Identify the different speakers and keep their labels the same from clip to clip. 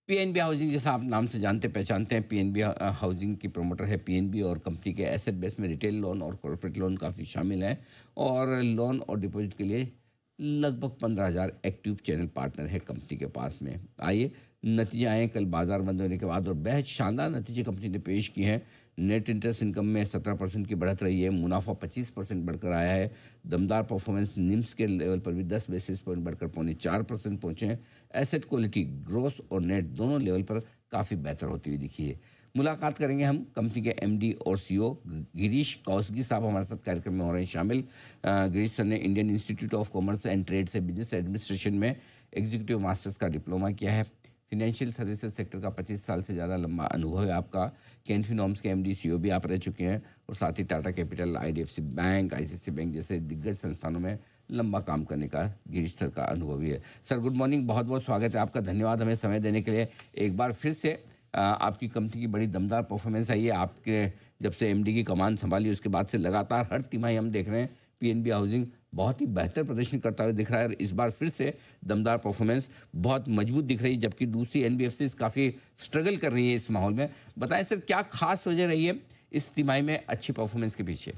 Speaker 1: PNB housing जैसा आप नाम से जानते पहचानते हैं, पीएनबी हाउसिंग की प्रमोटर है पीएनबी और कंपनी के एसेट बेस में रिटेल लोन और कॉर्पोरेट लोन काफ़ी शामिल हैं और लोन और डिपॉजिट के लिए लगभग 15,000 एक्टिव चैनल पार्टनर है कंपनी के पास में। आइए नतीजे आए कल बाजार बंद होने के बाद और बेहद शानदार नतीजे कंपनी ने पेश किए हैं। नेट इंटरेस्ट इनकम में 17% की बढ़त रही है, मुनाफा 25% बढ़कर आया है। दमदार परफॉर्मेंस निम्स के लेवल पर भी 10 बेसिस पॉइंट बढ़कर 4.25% पहुंचे हैं। एसेट क्वालिटी ग्रोथ और नेट दोनों लेवल पर काफ़ी बेहतर होती हुई दिखी है। मुलाकात करेंगे हम कंपनी के एमडी और सीईओ गिरीश कौसगी साहब हमारे साथ कार्यक्रम में हो रहे हैं शामिल। गिरीश सर ने Indian institute of commerce and trade से बिजनेस एडमिनिस्ट्रेशन में एग्जीक्यूटिव मास्टर्स का डिप्लोमा किया है। फिनेंशियल सर्विसेज सेक्टर का 25 साल से ज़्यादा लंबा अनुभव है आपका। कैनफिनॉम्स के एमडी सीईओ भी आप रह चुके हैं और साथ ही Tata Capital, IDFC bank, ICICI bank जैसे दिग्गज संस्थानों में लंबा काम करने का गिरीश सर का अनुभव भी है। सर गुड मॉर्निंग, बहुत बहुत स्वागत है आपका, धन्यवाद हमें समय देने के लिए। एक बार फिर से आपकी कंपनी की बड़ी दमदार परफॉर्मेंस आई है। आपके जब से एमडी की कमान संभाली उसके बाद से लगातार हर तिमाही हम देख रहे हैं पीएनबी हाउसिंग बहुत ही बेहतर प्रदर्शन करता हुआ दिख रहा है और इस बार फिर से दमदार परफॉर्मेंस बहुत मजबूत दिख रही है, जबकि दूसरी एनबीएफसी काफ़ी स्ट्रगल कर रही है इस माहौल में। बताएं सर, क्या खास वजह रही है इस तिमाही में अच्छी परफॉर्मेंस के पीछे?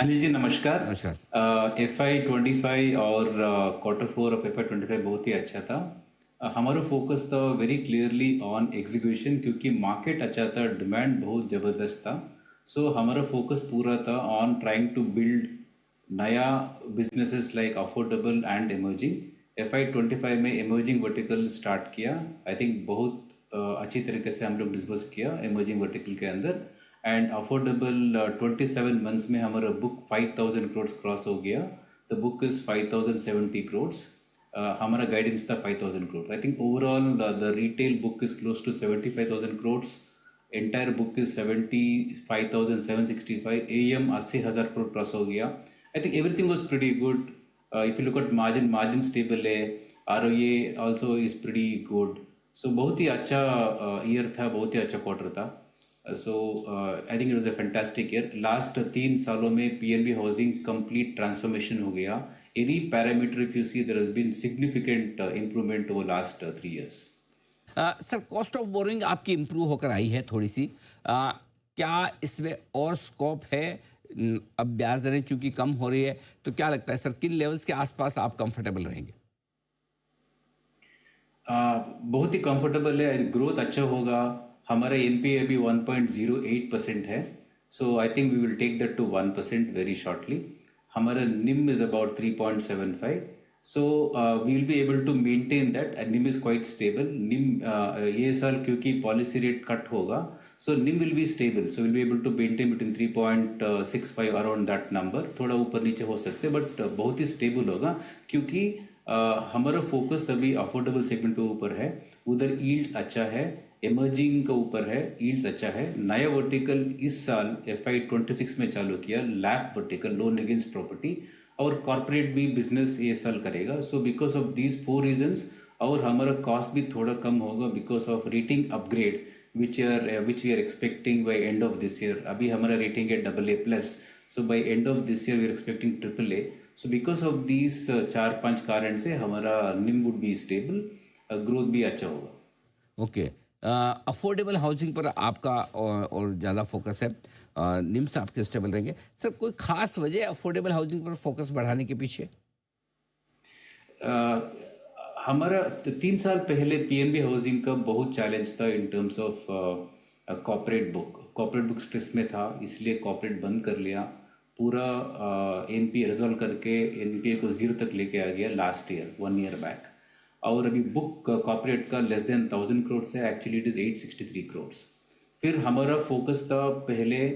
Speaker 2: अनिल जी नमस्कार।
Speaker 1: नमस्कार।
Speaker 2: FY25 और Q4 ऑफ FY25 बहुत ही अच्छा था। हमारा फोकस था वेरी क्लियरली ऑन एग्जीक्यूशन, क्योंकि मार्केट अच्छा था, डिमांड बहुत ज़बरदस्त था। सो हमारा फोकस पूरा था ऑन ट्राइंग टू बिल्ड नया businesses like affordable and emerging. FY25 में इमर्जिंग वर्टिकल स्टार्ट किया। आई थिंक बहुत अच्छी तरीके से हम लोग डिस्बर्स किया इमर्जिंग वर्टिकल के अंदर। एंड अफोर्डेबल 27 मंथ्स में हमारा बुक 5,000 करोड़ क्रॉस हो गया। The book is 5,070 crore. हमारा गाइडेंस था 5,000 crore. I think overall the retail book is close to 75,000 crore. Entire book is 75,765। AUM 80,000 crore cross हो गया। I think everything was pretty good. If you look at margin stable है। ROA also is pretty good. So बहुत ही अच्छा year था, बहुत ही अच्छा क्वार्टर था। So I think it was a fantastic year. Last 3 सालों में पीएनबी हाउसिंग कंप्लीट ट्रांसफॉर्मेशन हो गया। Any parameter if you see there has been significant improvement over last 3 years.
Speaker 1: Sir cost of borrowing आपकी improve होकर आई है थोड़ी सी, क्या इसमें और स्कोप है? अब ब्याज दरें चूंकि कम हो रही है तो क्या लगता है सर किन लेवल्स के आसपास आप कंफर्टेबल रहेंगे?
Speaker 2: बहुत ही कंफर्टेबल है, ग्रोथ अच्छा होगा। हमारा एनपीए अभी 1.08% है। So I think we will take that to 1% very shortly. हमारा NIM is about 3.75। So we will be able to maintain that. NIM is quite stable. NIM ये साल क्योंकि पॉलिसी रेट कट होगा, so NIM will be stable. So will be able to maintain between 3.65 around that number. थोड़ा ऊपर नीचे हो सकते हैं बट बहुत ही स्टेबल होगा, क्योंकि हमारा फोकस अभी अफोर्डेबल सेगमेंट के ऊपर है। उधर यील्ड्स अच्छा है, इमर्जिंग के ऊपर है, यील्ड्स अच्छा है। नया वर्टिकल इस साल FY26 में चालू किया, LAP vertical, loan against property, और कॉर्पोरेट भी बिजनेस ये साल करेगा। So because of these 4 reasons और हमारा कॉस्ट भी थोड़ा कम होगा because of rating upgrade which we are expecting by end of this year. अभी हमारा रेटिंग है AA+। So by end of this year we are expecting AAA। So because of these 4-5 कारण से हमारा निम वुड बी स्टेबल, ग्रोथ भी अच्छा होगा।
Speaker 1: ओके, अफोर्डेबल हाउसिंग पर आपका और ज़्यादा फोकस है, निम्स आपके स्टेबल रहेंगे। सर कोई खास वजह अफोर्डेबल हाउसिंग पर फोकस बढ़ाने के पीछे?
Speaker 2: हमारा 3 साल पहले पीएनबी हाउसिंग का बहुत चैलेंज था in terms of corporate book stress में था, इसलिए कॉर्पोरेट बंद कर लिया। पूरा एनपीए रिजॉल्व करके एनपीए को 0 तक लेके आ गया लास्ट ईयर, 1 ईयर बैक। और अभी बुक कॉर्पोरेट का लेस देन 1,000 करोड़ है, एक्चुअली इट इज़ 863 करोड़। फिर हमारा फोकस था पहले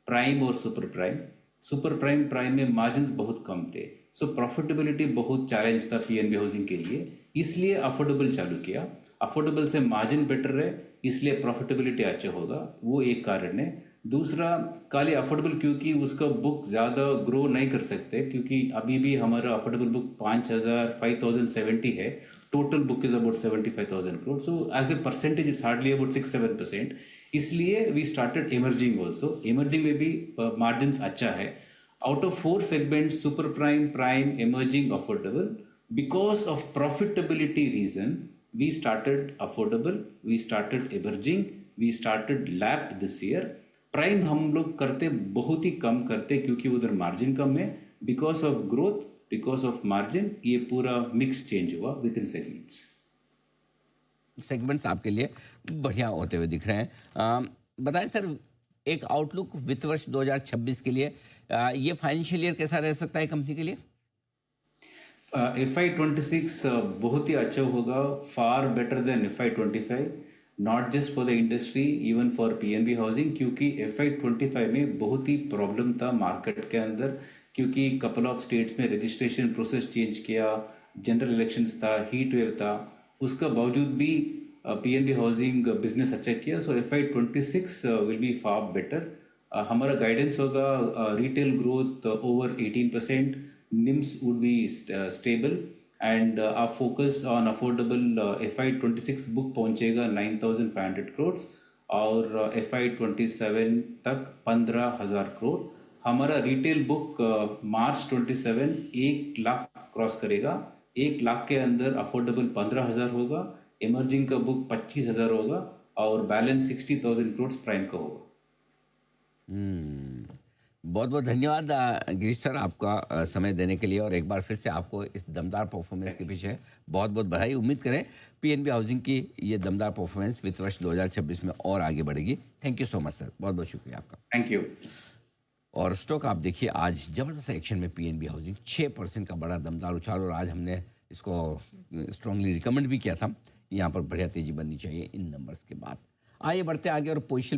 Speaker 2: प्राइम और सुपर प्राइम। सुपर प्राइम में मार्जिन्स बहुत कम थे, सो प्रॉफिटेबिलिटी बहुत चैलेंज था पीएनबी हाउसिंग के लिए, इसलिए अफोर्डेबल चालू किया। अफोर्डेबल से मार्जिन बेटर है, इसलिए प्रॉफिटेबिलिटी अच्छा होगा, वो एक कारण है। दूसरा, खाली अफोर्डेबल क्योंकि उसका बुक ज़्यादा ग्रो नहीं कर सकते, क्योंकि अभी भी हमारा अफोर्डेबल बुक 5,070 है। Total book is about 75,000 crore. So as a percentage it's hardly about 6-7%। इसलिए we started emerging also. Emerging में भी मार्जिन्स अच्छा है। Out of 4 segments, super prime, prime, emerging, affordable, because of profitability reason We started affordable, we started emerging, we started lap this year. Prime हम लोग करते बहुत ही कम करते क्योंकि उधर मार्जिन कम है. Because of growth, because of margin, ये पूरा मिक्स चेंज हुआ विद इन सेगमेंट्स.
Speaker 1: सेगमेंट्स आपके लिए बढ़िया होते हुए दिख रहे हैं. बताएं सर, एक आउटलुक वित्त वर्ष 2026 के लिए, ये फाइनेंशियल ईयर कैसा रह सकता है कंपनी के लिए?
Speaker 2: FY26 बहुत ही अच्छा होगा, far better than FY25, not just for the industry, even for PNB housing. क्योंकि FY25 में बहुत ही प्रॉब्लम था मार्केट के अंदर, क्योंकि कपल ऑफ स्टेट्स में रजिस्ट्रेशन प्रोसेस चेंज किया, जनरल इलेक्शंस था, हीट वेव था. उसका बावजूद भी PNB हाउसिंग बिजनेस अच्छा किया. सो FY26 will be far better. हमारा गाइडेंस होगा retail growth over 18%, NIMS would be stable, and our focus on affordable FY26 book पहुंचेगा 9,500 crores और FY27 तक 15,000 करोड़. हमारा रिटेल बुक मार्च 27 1 लाख क्रॉस करेगा. 1 लाख के अंदर अफोर्डेबल 15,000 होगा, इमर्जिंग का बुक 25,000 होगा और बैलेंस 60,000 करोड़ प्राइम का होगा.
Speaker 1: बहुत बहुत धन्यवाद गिरीश सर, आपका समय देने के लिए, और एक बार फिर से आपको इस दमदार परफॉर्मेंस के पीछे बहुत बहुत बधाई. उम्मीद करें PNB हाउसिंग की ये दमदार परफॉर्मेंस वित्त वर्ष 2026 में और आगे बढ़ेगी. Thank you so much sir, बहुत बहुत शुक्रिया आपका.
Speaker 2: Thank you.
Speaker 1: और स्टॉक आप देखिए, आज जबरदस्त एक्शन में PNB हाउसिंग 6% का बड़ा दमदार उछाल, और आज हमने इसको स्ट्रांगली रिकमेंड भी किया था. यहाँ पर बढ़िया तेजी बननी चाहिए इन नंबर्स के बाद. आइए बढ़ते आगे और पोजिशन